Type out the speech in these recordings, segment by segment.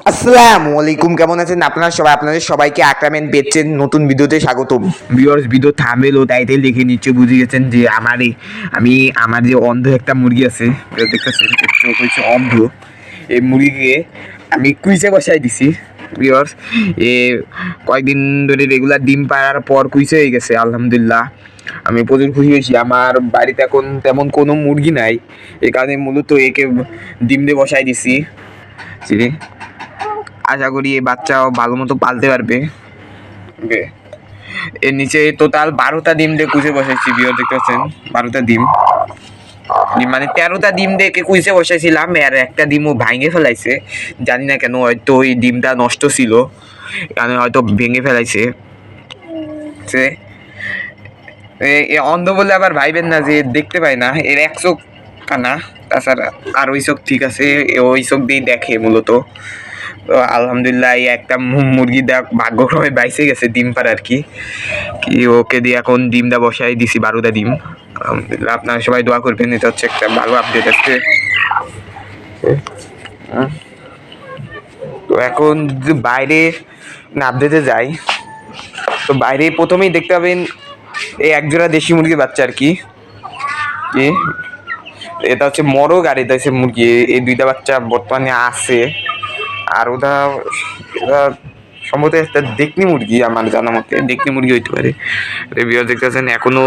আসসালামু আলাইকুম, কেমন আছেন আপনারা সবাই? আপনাদের সবাইকে আকরামেন পেজের নতুন ভিডিওতে স্বাগতম। ভিউয়ার্স, ভিডিও থাম্বনেল ও টাইটেল দেখে নিশ্চয়ই বুঝে গেছেন যে আমার যে অন্ধ একটা মুরগি আছে, দেখতেছেন চোখ হচ্ছে অন্ধ। এই মুরগিকে আমি কুইচে বসাই দিছি। ভিউয়ার্স, এ কয়েকদিন ধরে রেগুলার ডিম পাড়ার পর কুইচে হয়ে গেছে, আলহামদুলিল্লাহ। আমি প্রচুর খুশি হয়েছি। আমার বাড়িতে এখন তেমন কোনো মুরগি নাই, এই কারণে মূলত একে ডিম দিয়ে বসাই দিছি। আশা করি এই বাচ্চাও ভালো মতো পালতে পারবে। এর নিচে টোটাল 12টা ডিম দিয়ে কুচে বসাইছি। ভিডিও দেখতে পাচ্ছেন, 12টা ডিম, মানে 13টা ডিম দিয়ে কুচে বসাইছিলাম, আর একটা ডিমও ভাঙে ফেলাইছে। জানি না কেন, হয়তো ওই ডিমটা নষ্ট ছিল, কারণে হয়তো ভেঙে ফেলাইছে। অন্ধ বলে আবার ভাইবেন না যে দেখতে পায় না, এর এক চোখ কানা, তাছাড়া আর ওই চোখ ঠিক আছে, ওই চোখ দিয়েই দেখে মূলত। তো আলহামদুলিল্লাহ, এই একটা মুরগি দেখ ভাগ্যক্রমে বাইসে গেছে ডিম পাড়া আর কি। ওকে দিয়ে এখন ডিমটা বসাই দিছি, 12টা ডিম। আলহামদুলিল্লাহ, আপনারা সবাই দোয়া করবেন, এটা হচ্ছে একটা ভালো আপডেট আজকে। তো এখন যদি বাইরে না আপডেটে যাই, তো বাইরে প্রথমেই দেখতে পাবেন এই একজোড়া দেশি মুরগির বাচ্চা আর কি। এটা হচ্ছে মরগ, আর এটা হচ্ছে মুরগি। এই দুইটা বাচ্চা বর্তমানে আছে। আর ওটা সম্ভবত একটা দেখনি মুরগি, আমার জানা মতে দেখনি মুরগি হইতে পারে। ভিডিও দেখতেছেন এখনো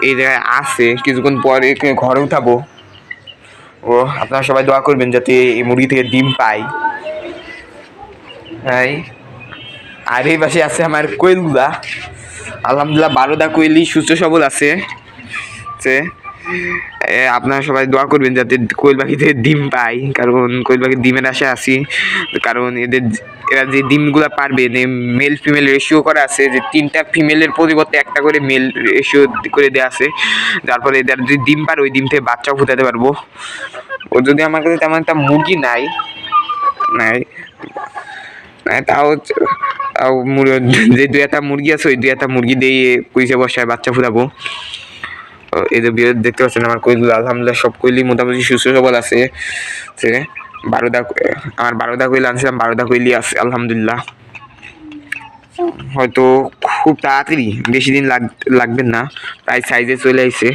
এই জায়গায় আছে। কিছুক্ষণ পরে ঘরে উঠাবো। ও আপনারা সবাই দোয়া করবেন যাতে এই মুরগি থেকে ডিম পাই। হ্যাঁ, আর এই পাশে আছে আমার কোয়েলগুলা। আলহামদুলিল্লাহ, 12টা কোয়েলই সুস্থ সবল আছে। আপনারা সবাই দোয়া করবেন যাতে কোয়েল পাখিতে ডিম পাই, কারণ কোয়েল পাখির ডিমের আশা আছি। কারণ এরা যে ডিমগুলা পারবে, মেল ফিমেল রেশিও করা আছে, যে 3টা ফিমেলের পরিবর্তে একটা করে মেল রেশিও করে দেওয়া আছে, যার ফলে এদের যদি ডিম পারে ওই ডিম থেকে বাচ্চাও ফুটাতে পারবো। ও যদি আমার কাছে তেমন একটা মুরগি নাই নাই তাও তাও যে 2-1টা মুরগি আছে, ওই 2-1টা মুরগি দিয়ে কুইচে বসায় বাচ্চা ফুটাবো। এই যে বিয়ে দেখতে পাচ্ছেন আমার কোয়েলগুলো, আলহামদুলিল্লাহ সব কোয়েলই মোটামুটি সুস্থ সবল আছে। 12টা আমার 12টা কোয়েল আনছিলাম, 12টা কোয়েলই আছে আলহামদুলিল্লাহ। হয়তো খুব তাড়াতাড়ি, বেশি দিন লাগবে না, প্রায় সাইজে চলে আসছে।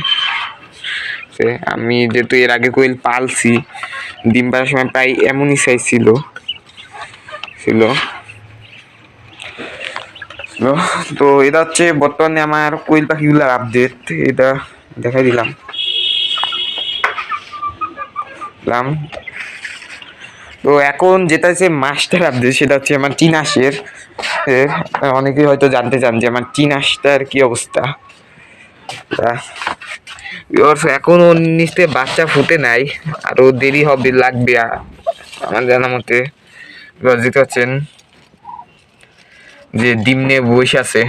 আমি যেহেতু এর আগে কোয়েল পালছি, ডিম পাড়ার সময় প্রায় এমনই সাইজ ছিল। তো এটা হচ্ছে বর্তমানে আমার কোয়েল পাখিগুলোর আপডেট, এটা দেখাই দিলাম। তো এখন যেটা হচ্ছে মাস্টার আপডেট, সেটা হচ্ছে আমার চিনাশের। অনেকেই হয়তো জানতে চান যে আমার চিনাশটার কি অবস্থা। এখনো নিশ্চয় বাচ্চা ফুটে নাই, আরো দেরি হবে, লাগবে আমার জানা মতে। দেখতে পাচ্ছেন যে ডিম নিয়ে বসে আছে।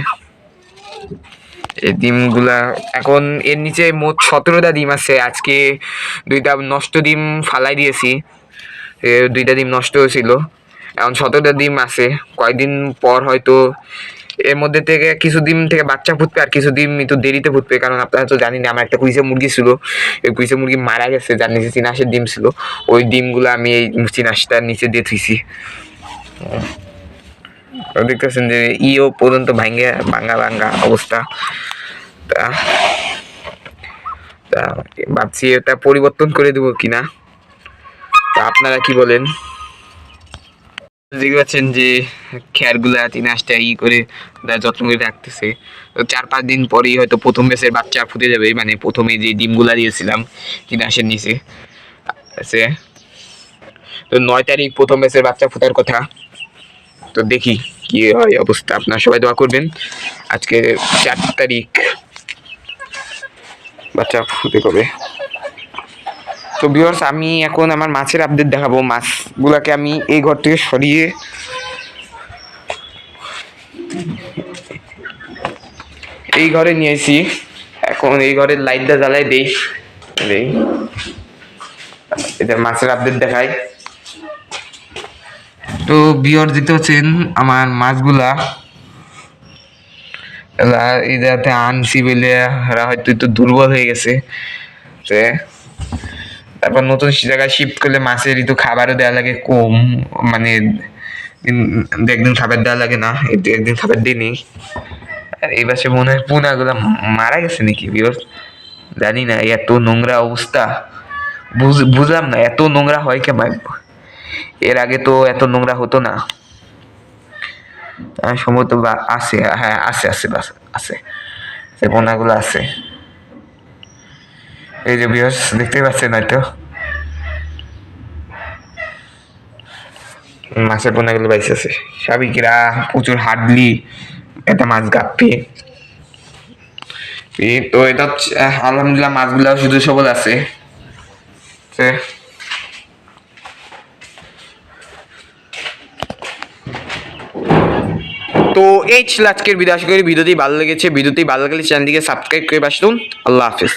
এই ডিমগুলা এখন এর নিচে মোট 17টা ডিম আছে। আজকে 2টা নষ্ট ডিম ফালাই দিয়েছি, 2টা ডিম নষ্ট হয়েছিল। এখন 17টা ডিম আছে। কয়েকদিন পর হয়তো এর মধ্যে থেকে কিছু ডিম থেকে বাচ্চা ফুটবে, আর কিছু ডিম একটু দেরিতে ফুটবে, কারণ আপনারা তো জানি না আমার একটা কুইসে মুরগি ছিল, এই কুইসে মুরগি মারা গেছে, যার নিচে চিনাশের ডিম ছিল। ওই ডিমগুলো আমি এই চিনাশটার নিচে দিয়ে থুইছি। দেখতেছেন যে ইও পর্যন্ত ভাঙ্গা ভাঙ্গা অবস্থা। তা ভাবছি এটা পরিবর্তন করে দেবো কিনা, তা আপনারা কি বলেন? দেখতে পাচ্ছেন যে খেয়ারগুলা চিনাশটা করে যত্ন করে রাখতেছে। তো 4-5 দিন পরেই হয়তো প্রথম ব্যাচের বাচ্চা ফুটে যাবে, মানে প্রথমে যে ডিমগুলা দিয়েছিলাম চিনাশের নিচে আছে। তো 9 তারিখ প্রথম ব্যাচের বাচ্চা ফোটার কথা। তো দেখি কি হয় অবস্থা, আপনারা সবাই দোয়া করবেন। আজকে 4 তারিখ, বাচ্চা ফুটে কবে। তো ভিউয়ার্স, আমি এখন আমার মাছের আপডেট দেখাবো। মাছগুলাকে আমি এই ঘর থেকে সরিয়ে এই ঘরে নিয়েছি। এখন এই ঘরের লাইটটা জ্বালাই দেই, এদের মাছের আপডেট দেখাই। তো ভিউয়ার্স, দেখতে পাচ্ছেন আমার মাছগুলা এটাতে আনছি বলে এরা হয়তো একটু দুর্বল হয়ে গেছে। তারপর নতুন জায়গায় শিফট করলে মাছের একটু খাবারও দেওয়া লাগে কম, মানে একদিন খাবার দেওয়া লাগে না, একদিন খাবার দিই নি। আর এই পাশে মনে হয় পোনাগুলো মারা গেছে নাকি বিয়র, জানি না। এত নোংরা অবস্থা, বুঝলাম না এত নোংরা হয় কেমন। এর আগে তো এত নোংরা হতো না। সম্ভবত আছে, হ্যাঁ আছে আছে আছে, সে পোনাগুলো আছে। এই যে বিয়স দেখতে পাচ্ছেন হয়তো মাছের পোনাগুলো বাইসেছে। সাবিকরা প্রচুর হাডলি এটা মাছ গাপ্পি। তো এটা আলহামদুলিল্লাহ মাছগুলা শুধু সবল আছে। তো এই ছিল আজকের ভিডিও। আশা করি ভিডিওটি ভালো লেগেছে। ভিডিওটি ভালো লাগলে চ্যানেলটিকে সাবস্ক্রাইব করে পাঠান। আল্লাহ হাফেজ।